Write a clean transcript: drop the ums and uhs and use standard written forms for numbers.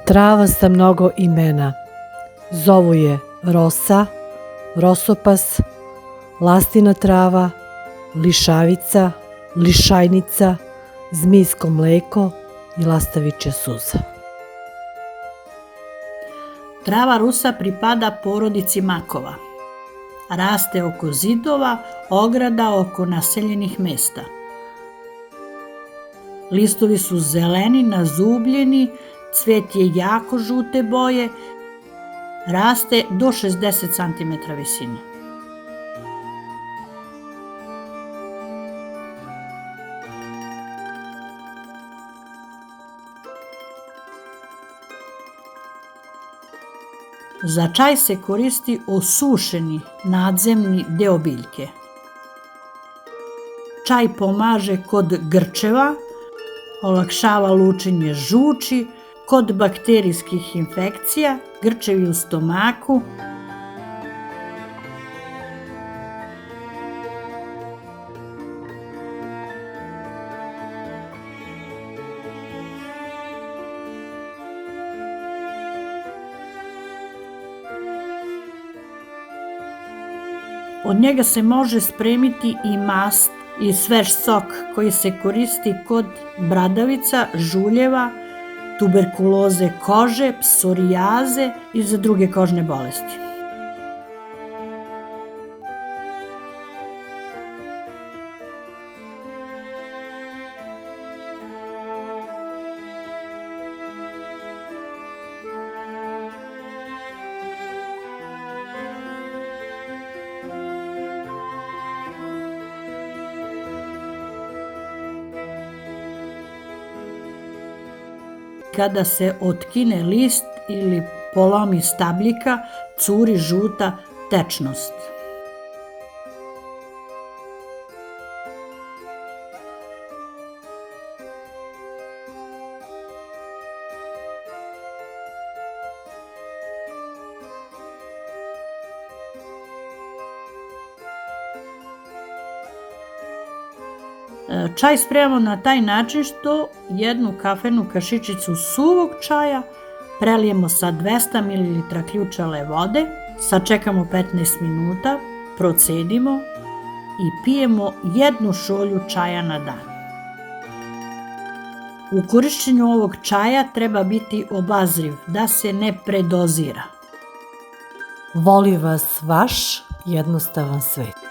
Trava sa mnogo imena. Zovu je rosa, rosopas, lastina trava, lišavica, lišajnica, zmijsko mleko i lastavičja suza. Trava rusa pripada porodici makova. Raste oko zidova, ograda oko naseljenih mesta. Listovi su zeleni, nazubljeni, cvet je jako žute boje, raste do 60 cm visine. Za čaj se koristi osušeni nadzemni deo biljke. Čaj pomaže kod grčeva, olakšava lučenje žuči, kod bakterijskih infekcija, grčevi u stomaku. Od njega se može spremiti i mast i svež sok koji se koristi kod bradavica, žuljeva, tuberkuloze kože, psorijaze i za druge kožne bolesti. Kada se otkine list ili polomi stabljika, curi žuta tečnost. Čaj spremamo na taj način što jednu kafenu kašičicu suvog čaja prelijemo sa 200 ml ključale vode, sačekamo 15 minuta, procedimo i pijemo 1 šolju čaja na dan. U korišćenju ovog čaja treba biti obazriv da se ne predozira. Voli vas vaš jednostavan svet.